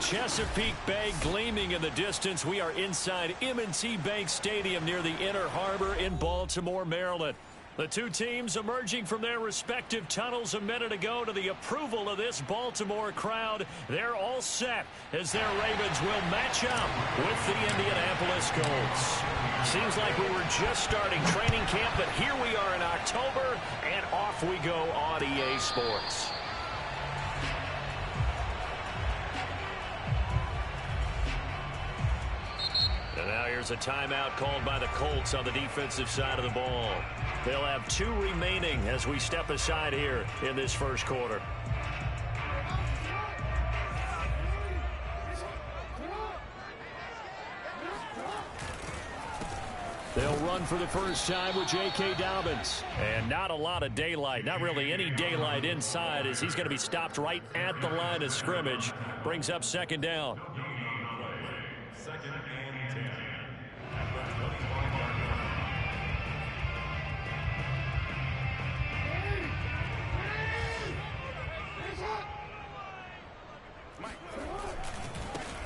Chesapeake Bay gleaming in the distance. We are inside M&T Bank Stadium near the Inner Harbor in Baltimore, Maryland. The two teams emerging from their respective tunnels a minute ago to the approval of this Baltimore crowd. They're all set as their Ravens will match up with the Indianapolis Colts. Seems like we were just starting training camp, but here we are in October, and off we go on EA Sports. And now here's a timeout called by the Colts on the defensive side of the ball. They'll have 2 remaining as we step aside here in this first quarter. They'll run for the first time with J.K. Dobbins. And not a lot of daylight, not really any daylight inside, as he's going to be stopped right at the line of scrimmage. Brings up second down. Second and 10.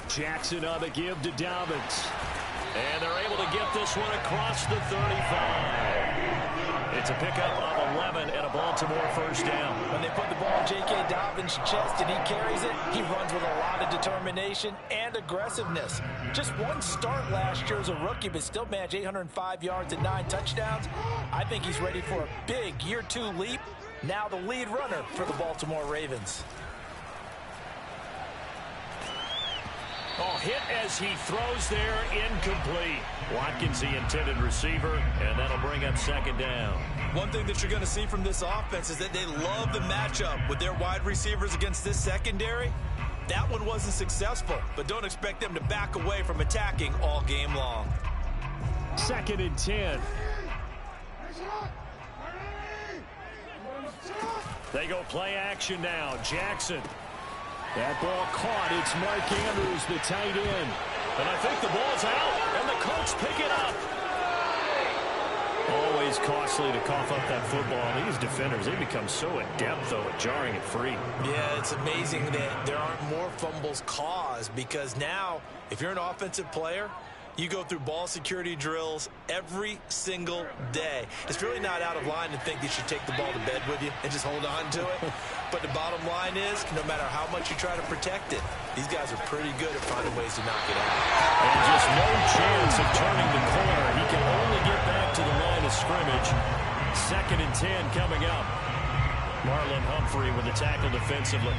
Jackson on the give to Dobbins. And they're able to get this one across the 35. It's a pickup of 11 and a Baltimore first down. When they put the ball in J.K. Dobbins' chest and he carries it, he runs with a lot of determination and aggressiveness. Just one start last year as a rookie, but still managed 805 yards and 9 touchdowns. I think he's ready for a big year 2 leap. Now the lead runner for the Baltimore Ravens. Oh, hit as he throws there, incomplete. Watkins, the intended receiver, and that'll bring up second down. One thing that you're going to see from this offense is that they love the matchup with their wide receivers against this secondary. That one wasn't successful, but don't expect them to back away from attacking all game long. Second and 10. They go play action now. Jackson. That ball caught. It's Mark Andrews, the tight end. And I think the ball's out, and the Colts pick it up. Always costly to cough up that football. These defenders, they become so adept, though, at jarring it free. Yeah, it's amazing that there aren't more fumbles caused, because now, if you're an offensive player, you go through ball security drills every single day. It's really not out of line to think you should take the ball to bed with you and just hold on to it. But the bottom line is, no matter how much you try to protect it, these guys are pretty good at finding ways to knock it out. And just no chance of turning the corner. He can only get back to the line of scrimmage. Second and 10 coming up. Marlon Humphrey with the tackle defensively.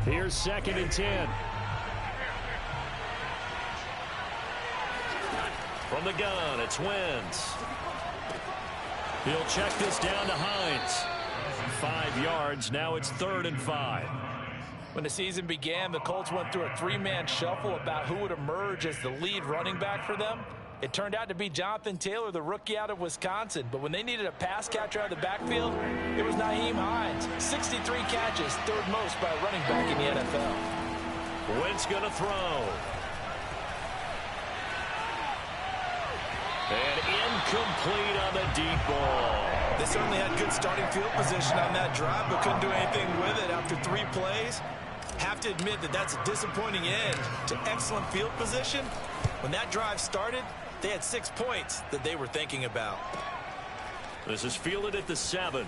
Here's second and 10. From the gun, it's Wentz. He'll check this down to Hines. 5 yards, now it's 3rd and 5. When the season began, the Colts went through a 3-man shuffle about who would emerge as the lead running back for them. It turned out to be Jonathan Taylor, the rookie out of Wisconsin. But when they needed a pass catcher out of the backfield, it was Nyheim Hines. 63 catches, 3rd most by a running back in the NFL. Wentz going to throw. And incomplete on the deep ball. They certainly had good starting field position on that drive, but couldn't do anything with it after 3 plays. Have to admit that that's a disappointing end to excellent field position. When that drive started, they had 6 points that they were thinking about. This is fielded at the 7.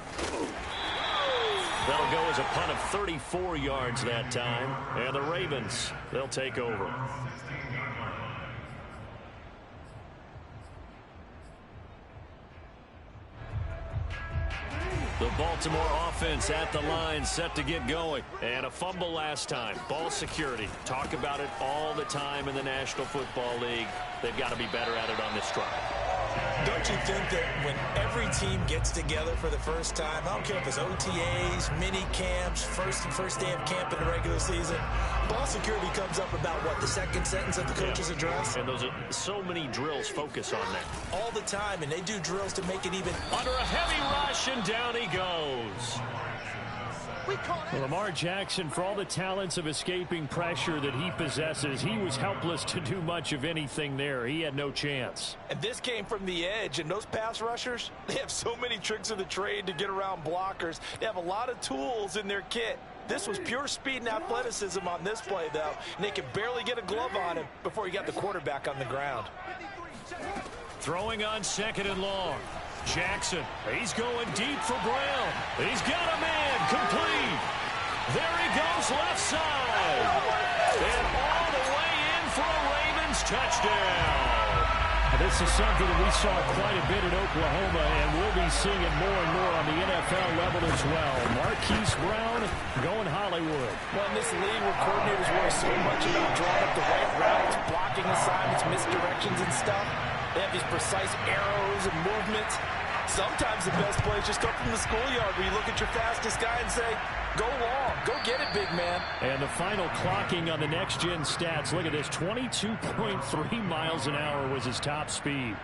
That'll go as a punt of 34 yards that time. And the Ravens, they'll take over. The Baltimore offense at the line, set to get going. And a fumble last time. Ball security. Talk about it all the time in the National Football League. They've got to be better at it on this drive. Don't you think that when every team gets together for the first time, I don't care if it's OTAs, mini camps, first day of camp in the regular season, ball security comes up about, what, the second sentence of the coach's address? And those are so many drills focus on that. All the time, and they do drills to make it even. Under a heavy rush, and down he goes. Well, Lamar Jackson, for all the talents of escaping pressure that he possesses, he was helpless to do much of anything there. He had no chance. And this came from the edge, and those pass rushers, they have so many tricks of the trade to get around blockers. They have a lot of tools in their kit. This was pure speed and athleticism on this play, though, and they could barely get a glove on him before he got the quarterback on the ground. Throwing on 2nd and long. Jackson, he's going deep for Brown. He's got a man, complete. There he goes, left side. And all the way in for a Ravens touchdown. This is something that we saw quite a bit in Oklahoma, and we'll be seeing it more and more on the NFL level as well. Marquise Brown going Hollywood. Well, in this league where coordinators worry so much about drawing up the right routes, blocking assignments, misdirections and stuff, they have these precise arrows and movements. Sometimes the best plays just come from the schoolyard where you look at your fastest guy and say, go long, go get it, big man. And the final clocking on the next-gen stats. Look at this, 22.3 miles an hour was his top speed.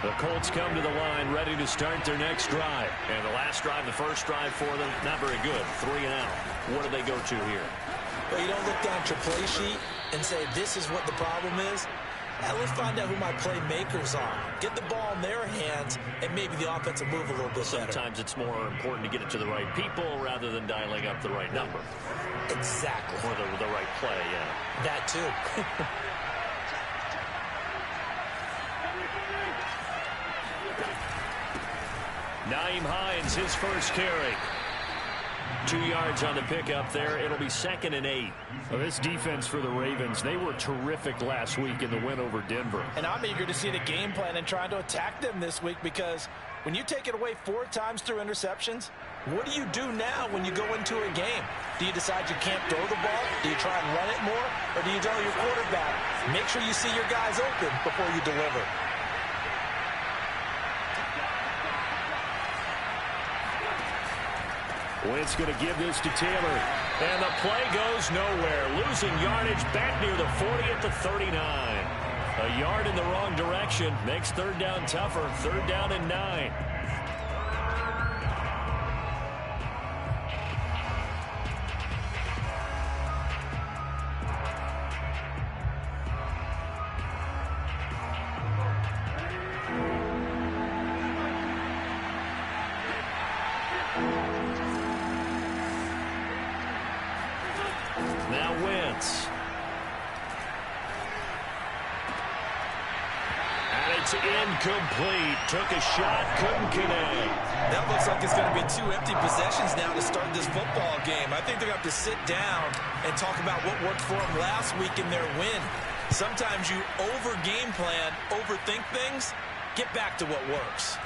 The Colts come to the line, ready to start their next drive. And the last drive, the first drive for them, not very good. 3 and out. What do they go to here? Well, you don't look down at your play sheet and say, this is what the problem is. Now, let's find out who my playmakers are. Get the ball in their hands, and maybe the offense will move a little bit better. Sometimes it's more important to get it to the right people rather than dialing up the right number. Exactly. Or the right play, yeah. That, too. Nyheim Hines, his first carry. 2 yards on the pickup there. It'll be 2nd and 8. Well, this defense for the Ravens, they were terrific last week in the win over Denver. And I'm eager to see the game plan and trying to attack them this week, because when you take it away 4 times through interceptions, what do you do now when you go into a game? Do you decide you can't throw the ball? Do you try and run it more? Or do you tell your quarterback, make sure you see your guys open before you deliver? Wentz going to give this to Taylor. And the play goes nowhere. Losing yardage back near the 40 at the 39. A yard in the wrong direction makes 3rd down tougher. 3rd down and 9. Now Wentz. And it's incomplete. Took a shot, couldn't connect. That looks like it's going to be 2 empty possessions now to start this football game. I think they're going to have to sit down and talk about what worked for them last week in their win. Sometimes you over-game plan, overthink things. Get back to what works.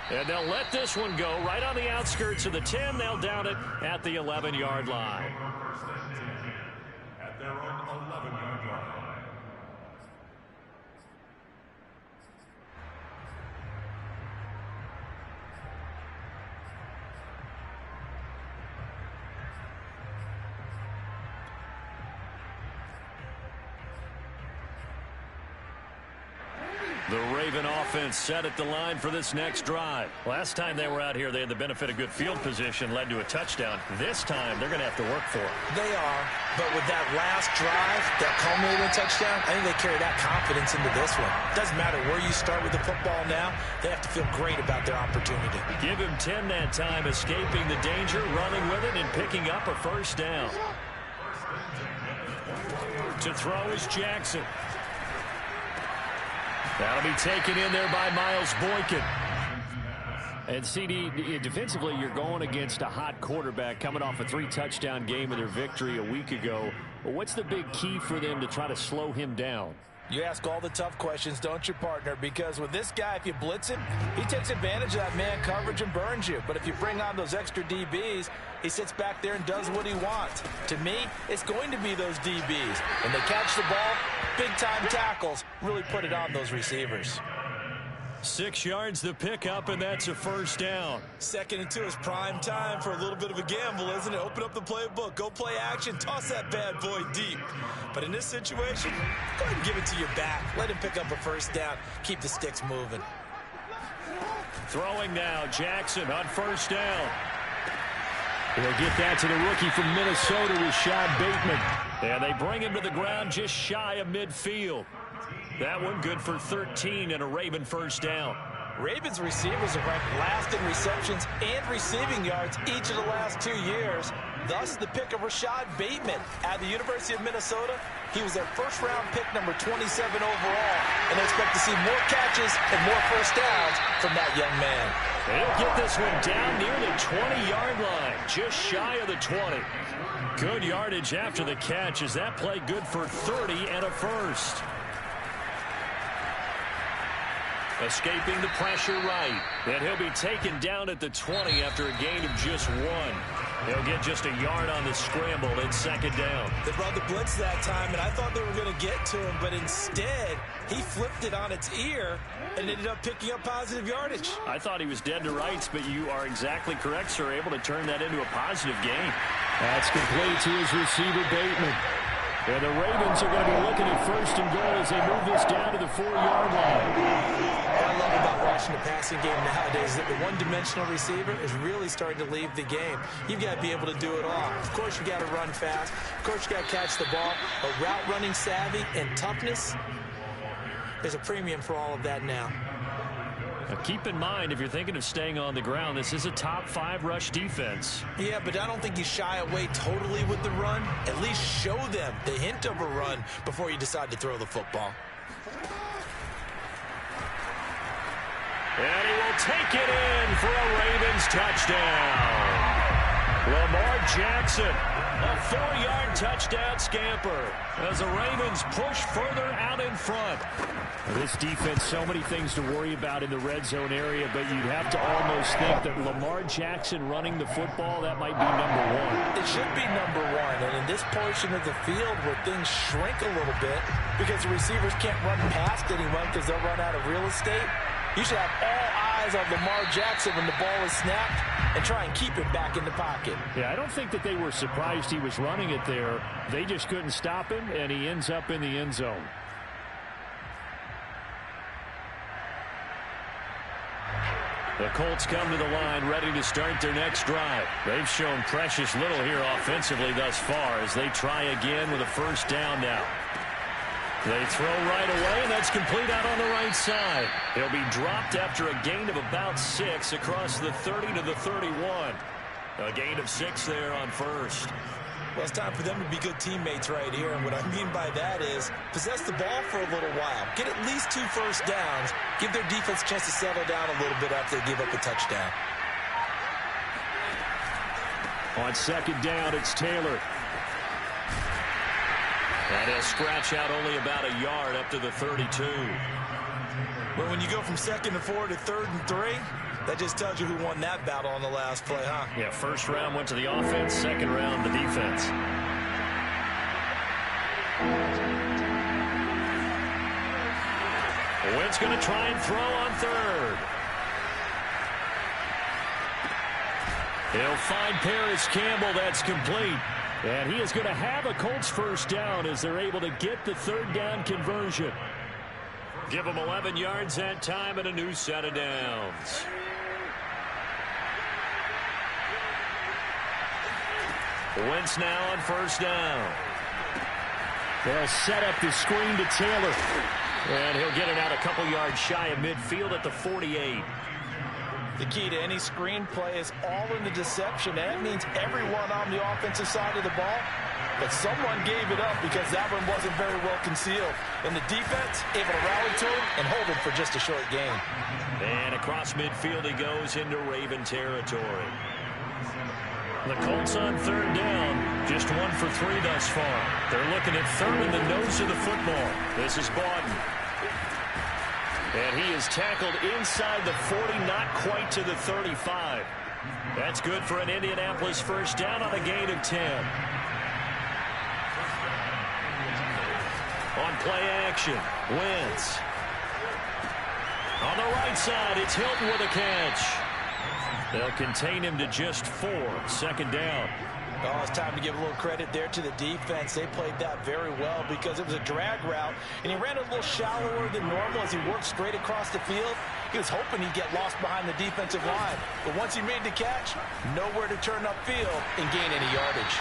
And they'll let this one go right on the outskirts of the 10. They'll down it at the 11-yard line. At their own 11-yard line. The Raven offense set at the line for this next drive. Last time they were out here, they had the benefit of good field position, led to a touchdown. This time, they're going to have to work for it. They are, but with that last drive, that culminating touchdown, I think they carry that confidence into this one. Doesn't matter where you start with the football now, they have to feel great about their opportunity. Give him 10 that time, escaping the danger, running with it, and picking up a 1st down. To throw is Jackson. That'll be taken in there by Miles Boykin. And CD, defensively, you're going against a hot quarterback coming off a 3-touchdown game of their victory a week ago. Well, what's the big key for them to try to slow him down? You ask all the tough questions, don't you, partner? Because with this guy, if you blitz him, he takes advantage of that man coverage and burns you. But if you bring on those extra DBs, he sits back there and does what he wants. To me, it's going to be those DBs. When they catch the ball, big-time tackles really put it on those receivers. 6 yards the pickup, and that's a first down. 2nd and 2 is prime time for a little bit of a gamble, isn't it? Open up the playbook, go play action, toss that bad boy deep. But in this situation, go ahead and give it to your back. Let him pick up a first down. Keep the sticks moving. Throwing now, Jackson on first down. He'll get that to the rookie from Minnesota, Rashad Bateman. And they bring him to the ground just shy of midfield. That one good for 13 and a Raven first down. Ravens receivers are ranked last in receptions and receiving yards each of the last 2 years. Thus, the pick of Rashad Bateman at the University of Minnesota. He was their first-round pick, number 27 overall, and they expect to see more catches and more first downs from that young man. He'll get this one down near the 20-yard line, just shy of the 20. Good yardage after the catch as that play good for 30 and a first. Escaping the pressure right. And he'll be taken down at the 20 after a gain of just 1. He'll get just a yard on the scramble at 2nd down. They brought the blitz that time, and I thought they were going to get to him, but instead, he flipped it on its ear and ended up picking up positive yardage. I thought he was dead to rights, but you are exactly correct, sir. Able to turn that into a positive gain. That's complete to his receiver, Bateman. And the Ravens are going to be looking at 1st and goal as they move this down to the 4-yard line. What I love about watching the passing game nowadays is that the one-dimensional receiver is really starting to leave the game. You've got to be able to do it all. Of course, you got to run fast. Of course, you got to catch the ball. But route running savvy and toughness, there's a premium for all of that now. Now keep in mind, if you're thinking of staying on the ground, this is a top 5 rush defense. Yeah, but I don't think you shy away totally with the run. At least show them the hint of a run before you decide to throw the football. And he will take it in for a Ravens touchdown. Lamar Jackson, a 4-yard touchdown scamper as the Ravens push further out in front. This defense, so many things to worry about in the red zone area, but you'd have to almost think that Lamar Jackson running the football, that might be number 1. It should be number 1, and in this portion of the field where things shrink a little bit because the receivers can't run past anyone because they'll run out of real estate, you should have all eyes on Lamar Jackson when the ball is snapped and try and keep him back in the pocket. Yeah, I don't think that they were surprised he was running it there. They just couldn't stop him, and he ends up in the end zone. The Colts come to the line ready to start their next drive. They've shown precious little here offensively thus far as they try again with a first down now. They throw right away, and that's complete out on the right side. He'll be dropped after a gain of about 6 across the 30 to the 31. A gain of 6 there on first. Well, it's time for them to be good teammates right here, and what I mean by that is possess the ball for a little while. Get at least 2 first downs. Give their defense a chance to settle down a little bit after they give up a touchdown. On 2nd down, it's Taylor. And he'll scratch out only about a yard up to the 32. Well, when you go from 2nd and 4 to 3rd and 3, that just tells you who won that battle on the last play, huh? Yeah, first round went to the offense, second round the defense. Wentz going to try and throw on 3rd. He'll find Paris Campbell. That's complete. And he is going to have a Colts first down as they're able to get the 3rd down conversion. Give them 11 yards that time and a new set of downs. Wentz now on first down. They'll set up the screen to Taylor. And he'll get it out a couple yards shy of midfield at the 48. The key to any screen play is all in the deception. That means everyone on the offensive side of the ball. But someone gave it up because that one wasn't very well concealed. And the defense able to rally to him and hold him for just a short gain. And across midfield he goes into Raven territory. The Colts on 3rd down. Just 1 for 3 thus far. They're looking at 3rd in the nose of the football. This is Bawden. And he is tackled inside the 40, not quite to the 35. That's good for an Indianapolis first down on a gain of 10. On play action, Wentz. On the right side, it's Hilton with a catch. They'll contain him to just 4. Second down. Oh, it's time to give a little credit there to the defense. They played that very well because it was a drag route, and he ran a little shallower than normal as he worked straight across the field. He was hoping he'd get lost behind the defensive line. But once he made the catch, nowhere to turn upfield and gain any yardage.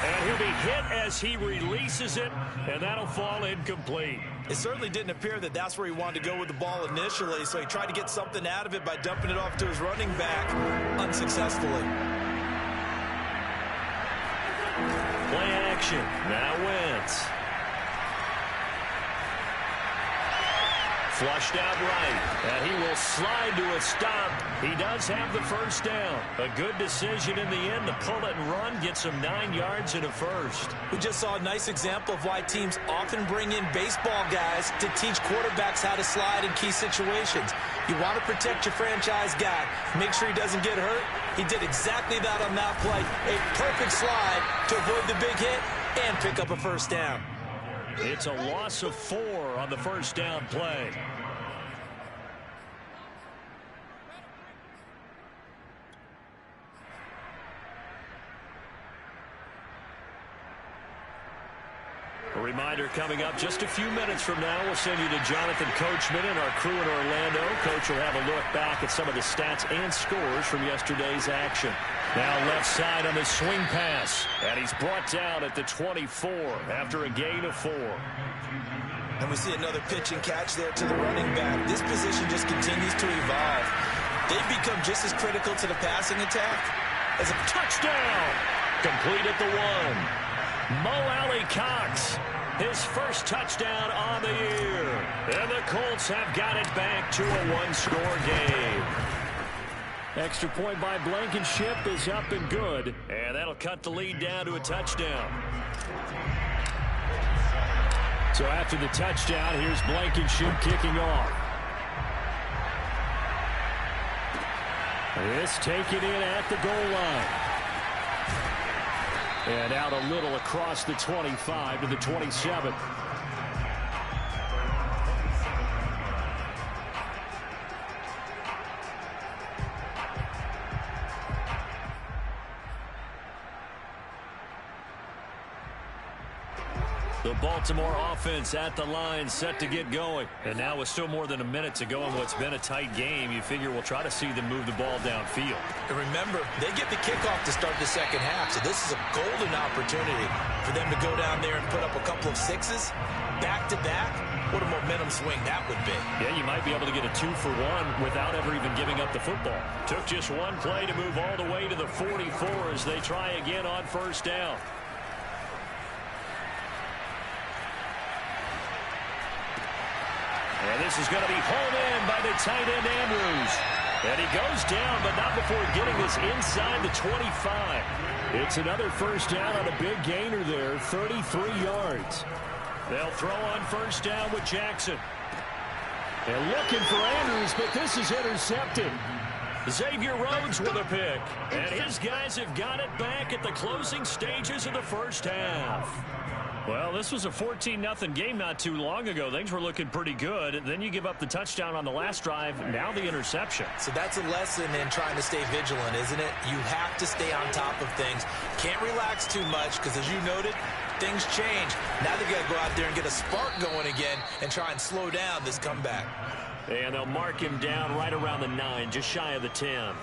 And he'll be hit as he releases it, and that'll fall incomplete. It certainly didn't appear that that's where he wanted to go with the ball initially, so he tried to get something out of it by dumping it off to his running back unsuccessfully. Play action. Now Wentz. Flushed out right, and he will slide to a stop. He does have the first down. A good decision in the end to pull it and run, get some 9 yards and a first. We just saw a nice example of why teams often bring in baseball guys to teach quarterbacks how to slide in key situations. You want to protect your franchise guy. Make sure he doesn't get hurt. He did exactly that on that play. A perfect slide to avoid the big hit and pick up a first down. It's a loss of 4 on the first down play. A reminder coming up just a few minutes from now, we'll send you to Jonathan Coachman and our crew in Orlando. Coach will have a look back at some of the stats and scores from yesterday's action. Now left side on the swing pass, and he's brought down at the 24 after a gain of 4. And we see another pitch and catch there to the running back. This position just continues to evolve. They've become just as critical to the passing attack as a touchdown. Complete at the 1. Mo Alley-Cox, his first touchdown on the year. And the Colts have got it back to a 1-score game. Extra point by Blankenship is up and good. And that'll cut the lead down to a touchdown. So after the touchdown, here's Blankenship kicking off. This taken in at the goal line. And out a little across the 25 to the 27. The Baltimore offense at the line set to get going. And now with still more than a minute to go in what's been a tight game, you figure we'll try to see them move the ball downfield. And remember, they get the kickoff to start the second half, so this is a golden opportunity for them to go down there and put up a couple of 6s back-to-back. What a momentum swing that would be. Yeah, you might be able to get a 2-for-1 without ever even giving up the football. Took just one play to move all the way to the 44 as they try again on first down. And this is going to be hauled in by the tight end Andrews. And he goes down, but not before getting this inside the 25. It's another first down on a big gainer there, 33 yards. They'll throw on first down with Jackson. And looking for Andrews, but this is intercepted. Xavier Rhodes with a pick. And his guys have got it back at the closing stages of the first half. Well, this was a 14-0 game not too long ago. Things were looking pretty good. Then you give up the touchdown on the last drive. Now the interception. So that's a lesson in trying to stay vigilant, isn't it? You have to stay on top of things. Can't relax too much because, as you noted, things change. Now they've got to go out there and get a spark going again and try and slow down this comeback. And they'll mark him down right around the 9, just shy of the 10.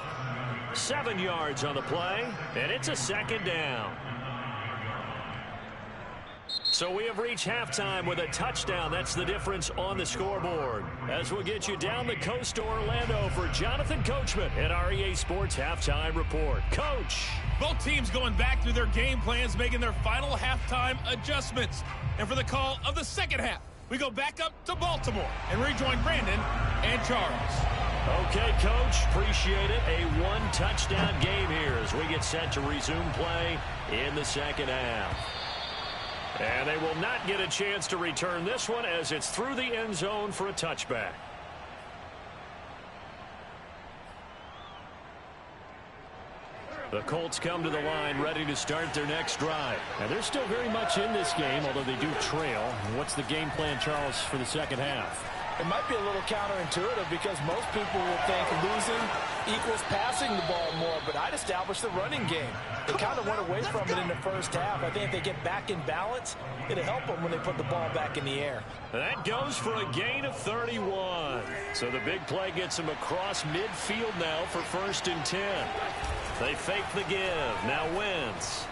7 yards on the play, and it's a second down. So we have reached halftime with a touchdown. That's the difference on the scoreboard. As we'll get you down the coast to Orlando for Jonathan Coachman at our EA Sports Halftime Report. Coach. Both teams going back through their game plans, making their final halftime adjustments. And for the call of the second half, we go back up to Baltimore and rejoin Brandon and Charles. Okay, Coach. Appreciate it. A one-touchdown game here as we get set to resume play in the second half. And they will not get a chance to return this one as it's through the end zone for a touchback. The Colts come to the line ready to start their next drive. And they're still very much in this game, although they do trail. What's the game plan, Charles, for the second half? It might be a little counterintuitive because most people will think losing equals passing the ball more, but I'd establish the running game. They kind of went away from it in the first half. I think if they get back in balance, it'll help them when they put the ball back in the air. That goes for a gain of 31. So the big play gets them across midfield now for 1st and 10. They fake the give. Now Wentz.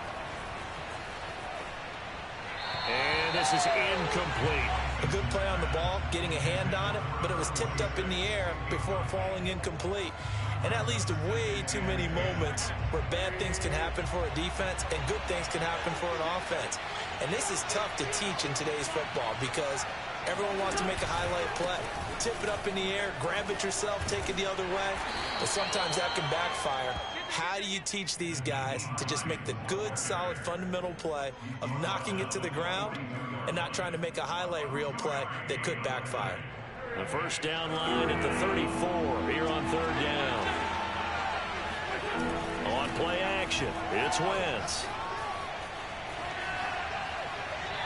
And this is incomplete. A good play on the ball, getting a hand on it, but it was tipped up in the air before falling incomplete. And that leads to way too many moments where bad things can happen for a defense and good things can happen for an offense. And this is tough to teach in today's football because everyone wants to make a highlight play. Tip it up in the air, grab it yourself, take it the other way. But sometimes that can backfire. How do you teach these guys to just make the good, solid, fundamental play of knocking it to the ground and not trying to make a highlight reel play that could backfire? The first down line at the 34 here on 3rd down. On play action, it's Wentz.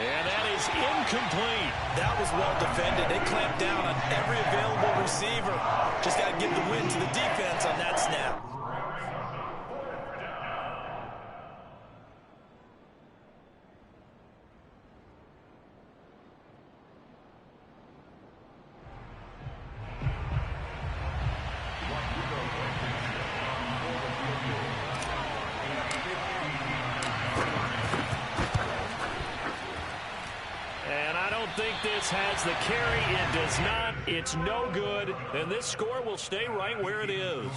And that is incomplete. That was well defended. They clamped down on every available receiver. Just got to give the win to the defense on that snap. This has the carry. It does not. It's no good. And this score will stay right where it is.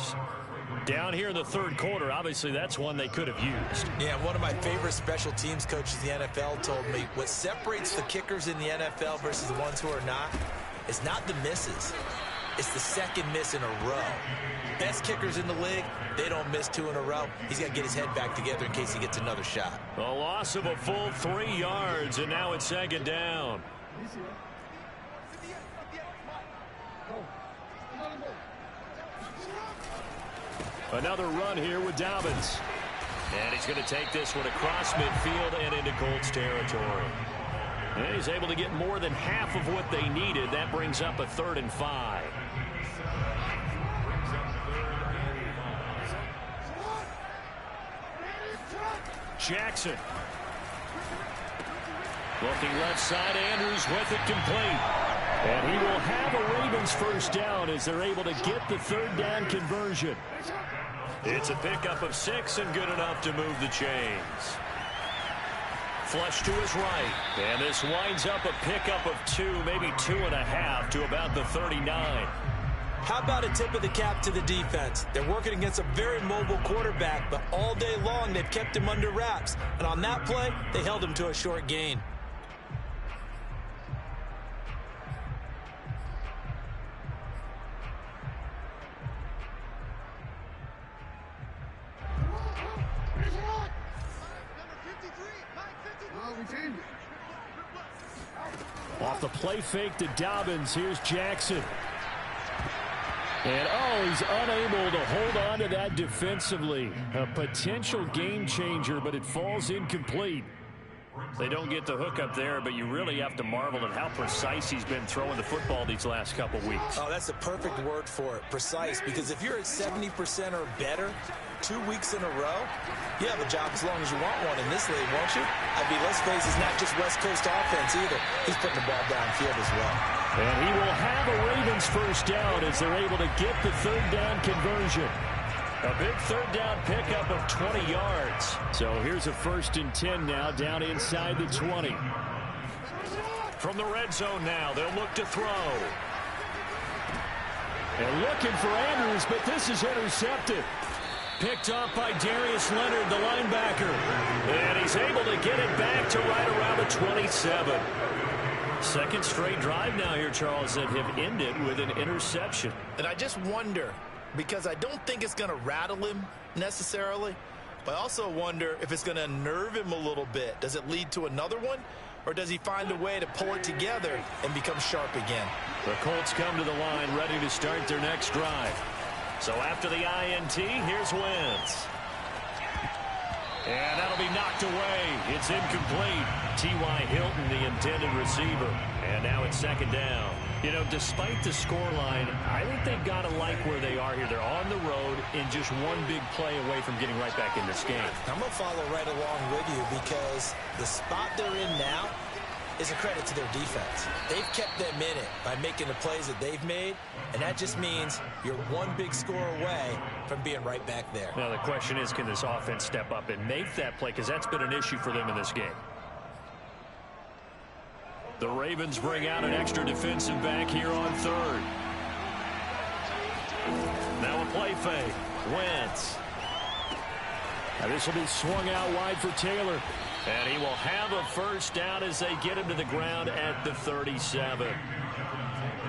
Down here in the 3rd quarter, obviously that's one they could have used. Yeah, one of my favorite special teams coaches in the NFL told me what separates the kickers in the NFL versus the ones who are not is not the misses. It's the second miss in a row. Best kickers in the league, they don't miss 2 in a row. He's got to get his head back together in case he gets another shot. A loss of a full 3 yards, and now it's 2nd down. Another run here with Dobbins. And he's going to take this one across midfield and into Colts territory. And he's able to get more than half of what they needed. That brings up a 3rd and 5. Jackson. Looking left side, Andrews with it complete. And he will have a Ravens first down as they're able to get the 3rd down conversion. It's a pickup of 6 and good enough to move the chains. Flush to his right. And this winds up a pickup of 2, maybe 2.5 to about the 39. How about a tip of the cap to the defense? They're working against a very mobile quarterback, but all day long they've kept him under wraps. And on that play, they held him to a short gain. Off the play fake to Dobbins, here's Jackson. And, he's unable to hold on to that defensively. A potential game changer, but it falls incomplete. They don't get the hook up there, but you really have to marvel at how precise he's been throwing the football these last couple weeks. Oh, that's the perfect word for it, precise, because if you're at 70% or better 2 weeks in a row, you have a job as long as you want one in this league, won't you? I mean, let's face it, it's not just West Coast offense either. He's putting the ball downfield as well. And he will have a Ravens first down as they're able to get the 3rd down conversion. A big 3rd down pickup of 20 yards. So here's a 1st and 10 now down inside the 20. From the red zone now, they'll look to throw. And looking for Andrews, but this is intercepted. Picked off by Darius Leonard, the linebacker. And he's able to get it back to right around the 27. Second straight drive now here, Charles, that have ended with an interception. And I just wonder, because I don't think it's going to rattle him necessarily, but I also wonder if it's going to unnerve him a little bit. Does it lead to another one? Or does he find a way to pull it together and become sharp again? The Colts come to the line ready to start their next drive. So after the INT, here's Wentz. And that'll be knocked away. It's incomplete. T.Y. Hilton, the intended receiver. And now it's 2nd down. You know, despite the scoreline, I think they've got to like where they are here. They're on the road and just one big play away from getting right back in this game. I'm going to follow right along with you because the spot they're in now is a credit to their defense. They've kept them in it by making the plays that they've made, and that just means you're one big score away from being right back there. Now, the question is, can this offense step up and make that play? Because that's been an issue for them in this game. The Ravens bring out an extra defensive back here on third. Now a play fake. Wentz. Now this will be swung out wide for Taylor. And he will have a first down as they get him to the ground at the 37.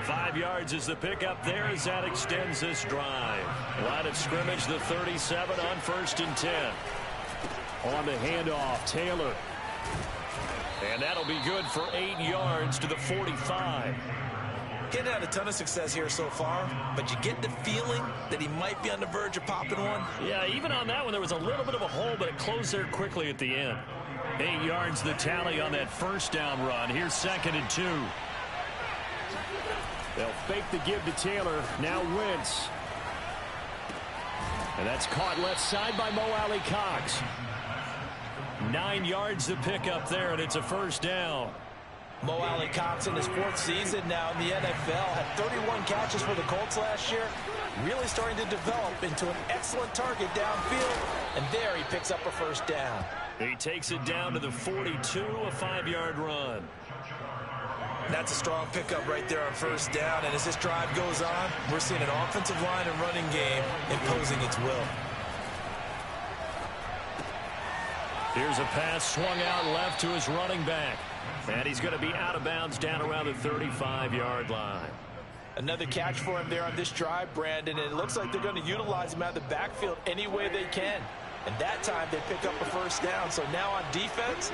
5 yards is the pickup there as that extends this drive. Line of scrimmage, the 37 on 1st and 10. On the handoff, Taylor. And that'll be good for 8 yards to the 45. Getting had a ton of success here so far, but you get the feeling that he might be on the verge of popping one. Yeah, even on that one, there was a little bit of a hole, but it closed there quickly at the end. 8 yards the tally on that first down run. Here's 2nd and 2. They'll fake the give to Taylor. Now Wentz. And that's caught left side by Mo Alley-Cox. 9 yards the pickup there, and it's a first down. Mo Alley-Cox in his 4th season now in the NFL had 31 catches for the Colts last year. Really starting to develop into an excellent target downfield. And there he picks up a first down. He takes it down to the 42, a 5-yard run. That's a strong pickup right there on first down. And as this drive goes on, we're seeing an offensive line and running game imposing its will. Here's a pass swung out left to his running back. And he's going to be out of bounds down around the 35-yard line. Another catch for him there on this drive, Brandon. And it looks like they're going to utilize him out of the backfield any way they can. And that time they pick up a first down. So now on defense,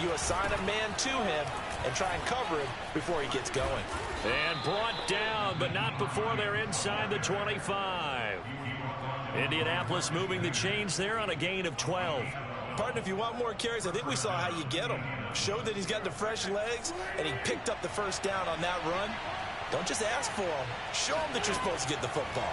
you assign a man to him and try and cover him before he gets going. And brought down, but not before they're inside the 25. Indianapolis moving the chains there on a gain of 12. Partner, if you want more carries, I think we saw how you get them. Showed that he's got the fresh legs, and he picked up the first down on that run. Don't just ask for them. Show them that you're supposed to get the football.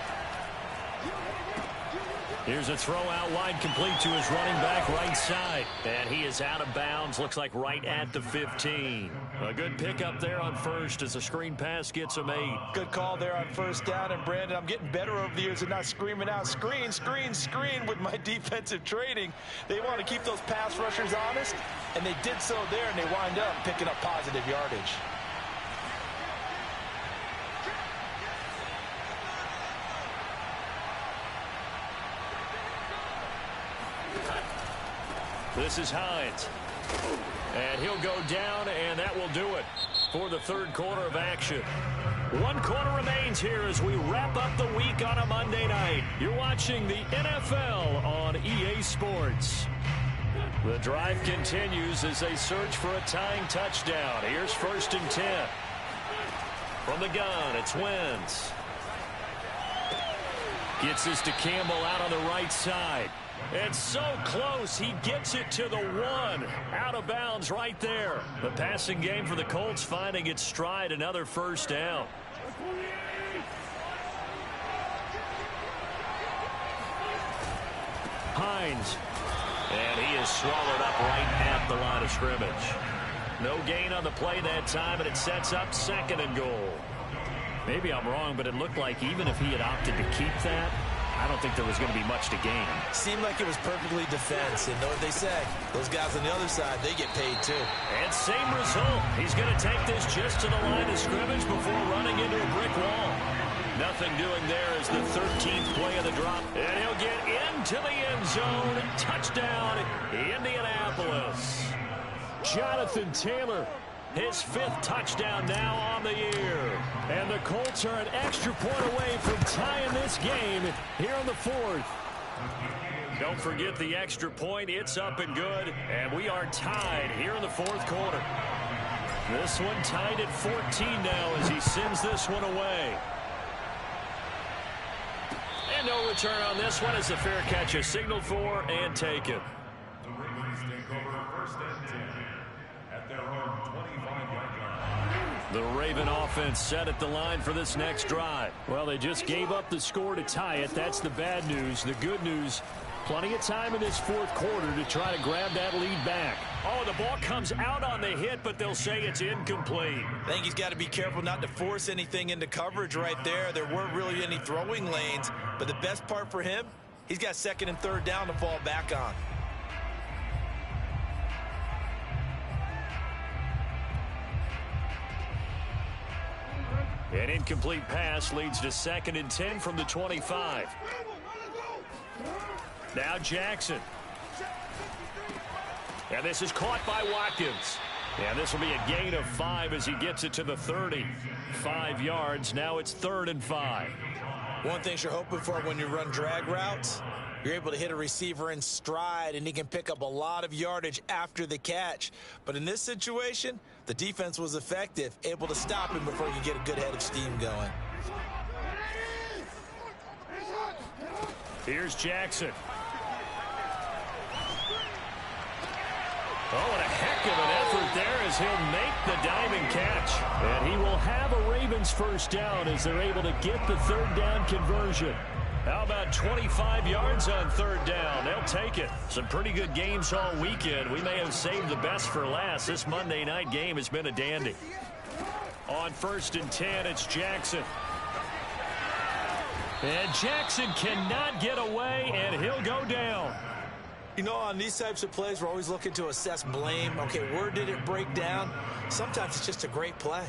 Here's a throw out wide, complete to his running back right side. And he is out of bounds, looks like right at the 15. A good pickup there on first as a screen pass gets him 8. Good call there on first down. And, Brandon, I'm getting better over the years and not screaming out, screen, screen, screen with my defensive training. They want to keep those pass rushers honest, and they did so there, and they wind up picking up positive yardage. This is Hines. And he'll go down, and that will do it for the third quarter of action. 1 quarter remains here as we wrap up the week on a Monday night. You're watching the NFL on EA Sports. The drive continues as they search for a tying touchdown. Here's 1st and 10. From the gun, it's Wentz. Gets this to Campbell out on the right side. It's so close, he gets it to the 1. Out of bounds right there. The passing game for the Colts finding its stride, another first down. Hines. And he is swallowed up right at the line of scrimmage. No gain on the play that time, and it sets up 2nd and goal. Maybe I'm wrong, but it looked like even if he had opted to keep that, I don't think there was going to be much to gain. Seemed like it was perfectly defense. And know what they say? Those guys on the other side, they get paid too. And same result. He's going to take this just to the line of scrimmage before running into a brick wall. Nothing doing there as the 13th play of the drop. And he'll get into the end zone. Touchdown, Indianapolis. Jonathan Taylor, his 5th touchdown now on the year. And the Colts are an extra point away from tying this game here in the 4th. Don't forget the extra point. It's up and good. And we are tied here in the 4th quarter. This one tied at 14 now as he sends this one away. And no return on this one as the fair catch is signaled for and taken. The Ravens take over 1st and 10 at their own 25-yard line. The Raven offense set at the line for this next drive. Well, they just gave up the score to tie it. That's the bad news. The good news, plenty of time in this fourth quarter to try to grab that lead back. Oh, the ball comes out on the hit, but they'll say it's incomplete. I think he's got to be careful not to force anything into coverage right there. There weren't really any throwing lanes, but the best part for him, he's got second and third down to fall back on. An incomplete pass leads to 2nd and 10 from the 25. Now Jackson. And this is caught by Watkins. And this will be a gain of 5 as he gets it to the 30. 5 yards. Now it's 3rd and 5. One thing you're hoping for when you run drag routes, you're able to hit a receiver in stride, and he can pick up a lot of yardage after the catch. But in this situation, the defense was effective, able to stop him before you get a good head of steam going. Here's Jackson. Oh, and a heck of an effort there as he'll make the diving catch. And he will have a Ravens first down as they're able to get the 3rd down conversion. How about 25 yards on 3rd down? They'll take it. Some pretty good games all weekend. We may have saved the best for last. This Monday night game has been a dandy. On 1st and 10, it's Jackson. And Jackson cannot get away, and he'll go down. You know, on these types of plays, we're always looking to assess blame. Okay, where did it break down? Sometimes it's just a great play.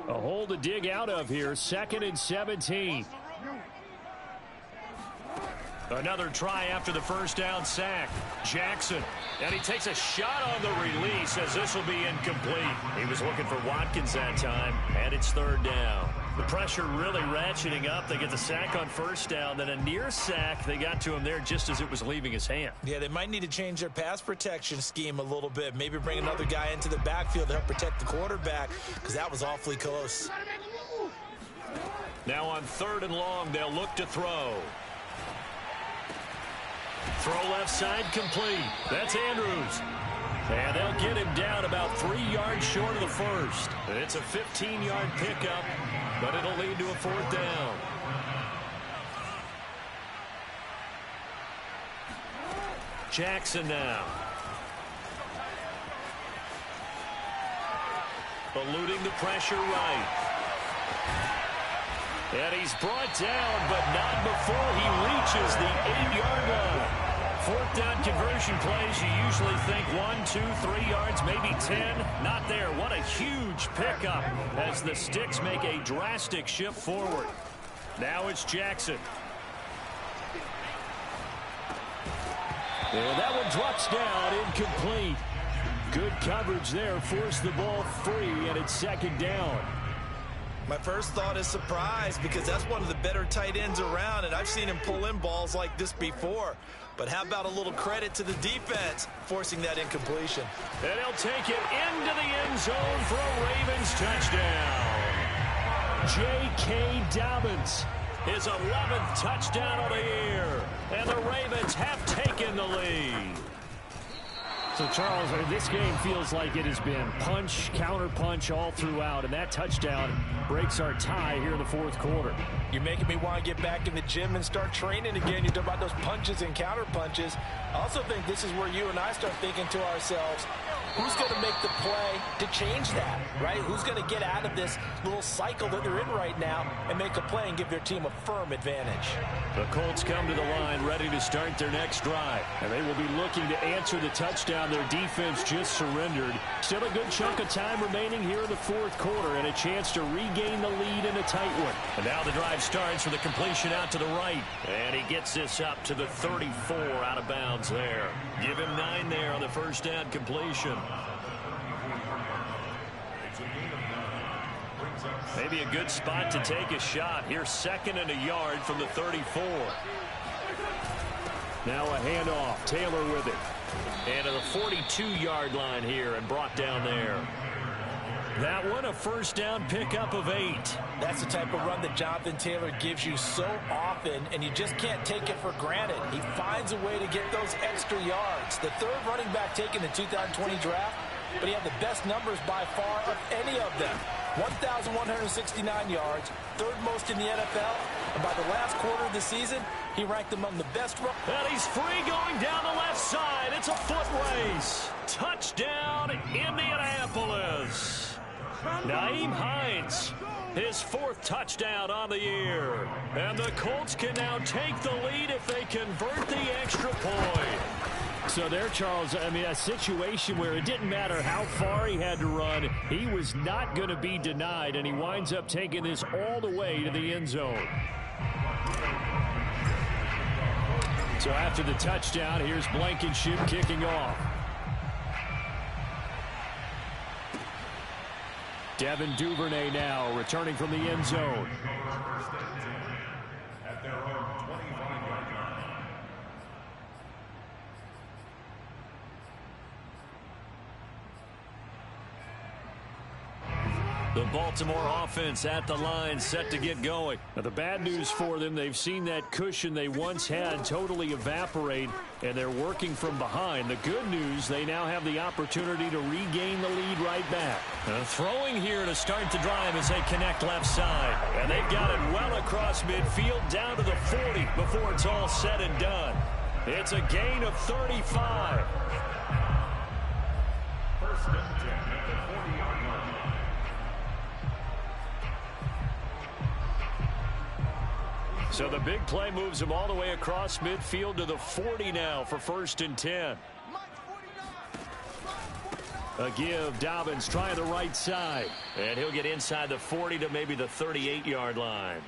A hole to dig out of here. 2nd and 17. Another try after the first down sack. Jackson. And he takes a shot on the release as this will be incomplete. He was looking for Watkins that time, and it's 3rd down. The pressure really ratcheting up. They get the sack on first down, then a near sack. They got to him there just as it was leaving his hand. Yeah, they might need to change their pass protection scheme a little bit. Maybe bring another guy into the backfield to help protect the quarterback, because that was awfully close. Now on 3rd and long, they'll look to throw. Throw left side complete. That's Andrews. And they'll get him down about 3 yards short of the first. It's a 15-yard pickup, but it'll lead to a 4th down. Jackson now. Eluding the pressure right. And he's brought down, but not before he reaches the 8-yard line. 4th down conversion plays, you usually think 1, 2, 3 yards, maybe 10. Not there. What a huge pickup as the Sticks make a drastic shift forward. Now it's Jackson. And that one drops down, incomplete. Good coverage there, forced the ball free, and it's 2nd down. My first thought is surprise, because that's one of the better tight ends around, and I've seen him pull in balls like this before. But how about a little credit to the defense forcing that incompletion? And he'll take it into the end zone for a Ravens touchdown. J.K. Dobbins, his 11th touchdown of the year. And the Ravens have taken the lead. So, Charles, this game feels like it has been punch, counter-punch all throughout, and that touchdown breaks our tie here in the 4th quarter. You're making me want to get back in the gym and start training again. You talk about those punches and counter-punches. I also think this is where you and I start thinking to ourselves, who's going to make the play to change that, right? Who's going to get out of this little cycle that they're in right now and make a play and give their team a firm advantage? The Colts come to the line ready to start their next drive. And they will be looking to answer the touchdown their defense just surrendered. Still a good chunk of time remaining here in the 4th quarter and a chance to regain the lead in a tight one. And now the drive starts with a completion out to the right. And he gets this up to the 34 out of bounds there. Give him 9 there on the first down completion. Maybe a good spot to take a shot. Here's 2nd and a yard from the 34. Now a handoff. Taylor with it. And to the 42-yard line here and brought down there. That one, a first down pickup of 8. That's the type of run that Jonathan Taylor gives you so often, and you just can't take it for granted. He finds a way to get those extra yards. The third running back taken in the 2020 draft, but he had the best numbers by far of any of them. 1,169 yards, third most in the NFL, and by the last quarter of the season, he ranked among the best. And he's free going down the left side. It's a foot race. Touchdown, Indianapolis. Nyheim Hines, his 4th touchdown on the year. And the Colts can now take the lead if they convert the extra point. So there, Charles, I mean, a situation where it didn't matter how far he had to run, he was not going to be denied, and he winds up taking this all the way to the end zone. So after the touchdown, here's Blankenship kicking off. Devin Duvernay now returning from the end zone. At their own 25-yard line. The Baltimore offense at the line, set to get going. Now, the bad news for them, they've seen that cushion they once had totally evaporate, and they're working from behind. The good news, they now have the opportunity to regain the lead right back. Throwing here to start the drive as they connect left side. And they've got it well across midfield down to the 40 before it's all said and done. It's a gain of 35. First and 10 at the 40-yard line. So the big play moves him all the way across midfield to the 40 now for first and 10. A give, Dobbins trying the right side. And he'll get inside the 40 to maybe the 38-yard line.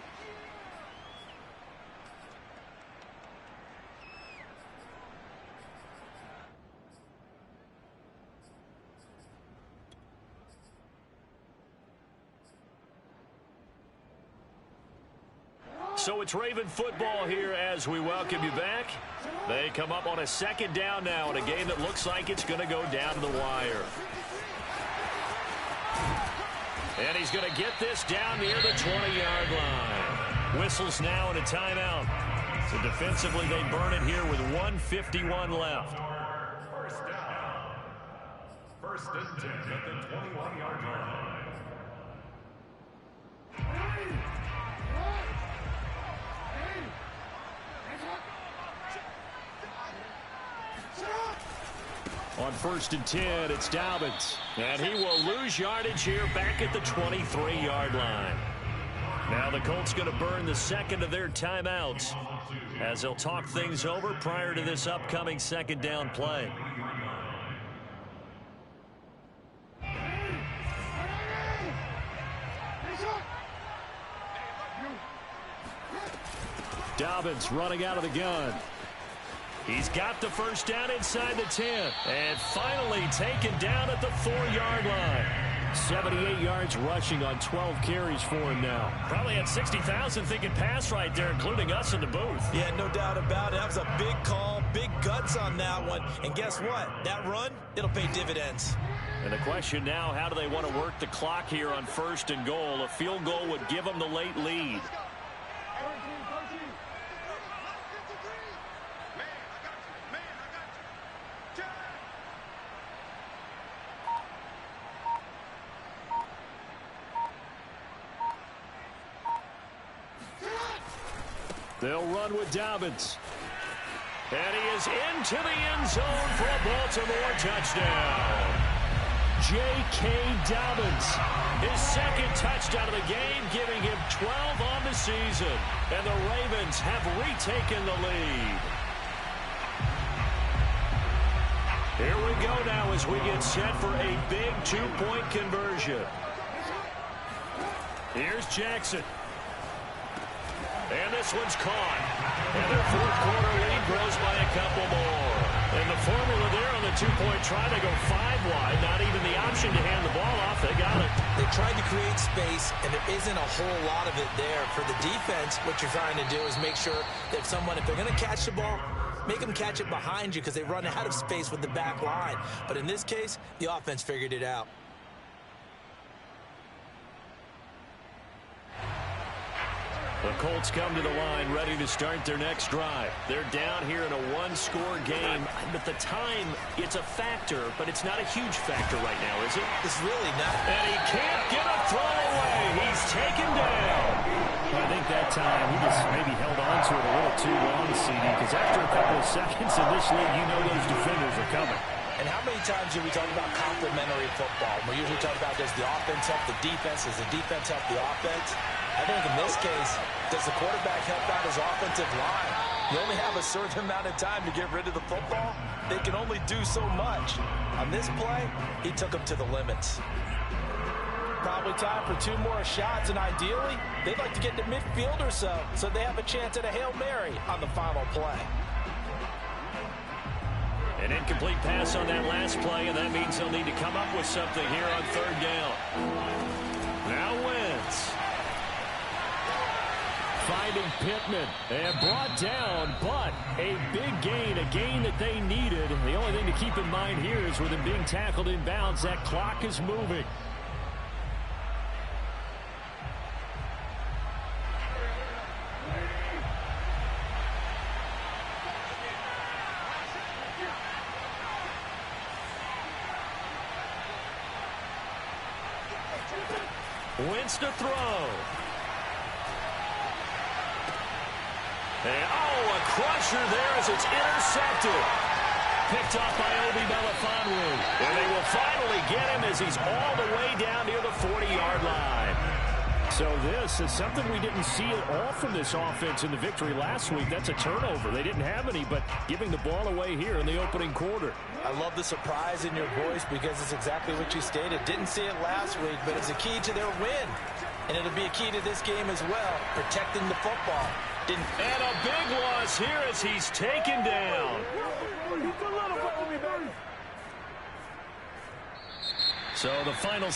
So it's Raven football here as we welcome you back. They come up on a second down now in a game that looks like it's going to go down to the wire. And he's going to get this down near the 20-yard line. Whistles now and a timeout. So defensively they burn it here with 1:51 left. First down. First and 10 at the 21-yard line. On first and 10, it's Dobbins. And he will lose yardage here back at the 23-yard line. Now the Colts going to burn the second of their timeouts as they'll talk things over prior to this upcoming second down play. Dobbins running out of the gun. He's got the first down inside the 10. And finally taken down at the 4-yard line. 78 yards rushing on 12 carries for him now. Probably had 60,000 thinking pass right there, including us in the booth. Yeah, no doubt about it. That was a big call, big guts on that one. And guess what? That run, it'll pay dividends. And the question now, how do they want to work the clock here on first and goal? A field goal would give them the late lead. They'll run with Dobbins. And he is into the end zone for a Baltimore touchdown. J.K. Dobbins, his second touchdown of the game, giving him 12 on the season. And the Ravens have retaken the lead. Here we go now as we get set for a big two-point conversion. Here's Jackson. And this one's caught. And their fourth quarter lead grows by a couple more. And the formula there on the two-point try, they go 5 wide. Not even the option to hand the ball off. They got it. They tried to create space, and there isn't a whole lot of it there. For the defense, what you're trying to do is make sure that if they're going to catch the ball, make them catch it behind you because they run out of space with the back line. But in this case, the offense figured it out. The Colts come to the line ready to start their next drive. They're down here in a one-score game. But the time, it's a factor, but it's not a huge factor right now, is it? It's really not. And he can't get a throw away. He's taken down. Well, I think that time he just maybe held on to it a little too long, CD, because after a couple of seconds in this league, you know those defenders are coming. And how many times do we talk about complementary football? We usually talk about does the offense help the defense? Does the defense help the offense? I think in this case, does the quarterback help out his offensive line? You only have a certain amount of time to get rid of the football. They can only do so much. On this play, he took them to the limits. Probably time for 2 more shots, and ideally, they'd like to get to midfield or so they have a chance at a Hail Mary on the final play. An incomplete pass on that last play, and that means they'll need to come up with something here on 3rd down. Now Wentz. Finding Pittman and brought down, but a big gain, a gain that they needed. The only thing to keep in mind here is with him being tackled in bounds, that clock is moving. Wentz to throw. And, a crusher there as it's intercepted. Picked off by Obi Melifonwu. And they will finally get him as he's all the way down near the 40-yard line. So this is something we didn't see at all from this offense in the victory last week. That's a turnover. They didn't have any, but giving the ball away here in the opening quarter. I love the surprise in your voice because it's exactly what you stated. Didn't see it last week, but it's a key to their win. And it'll be a key to this game as well, protecting the football. And a big loss here as he's taken down. So the final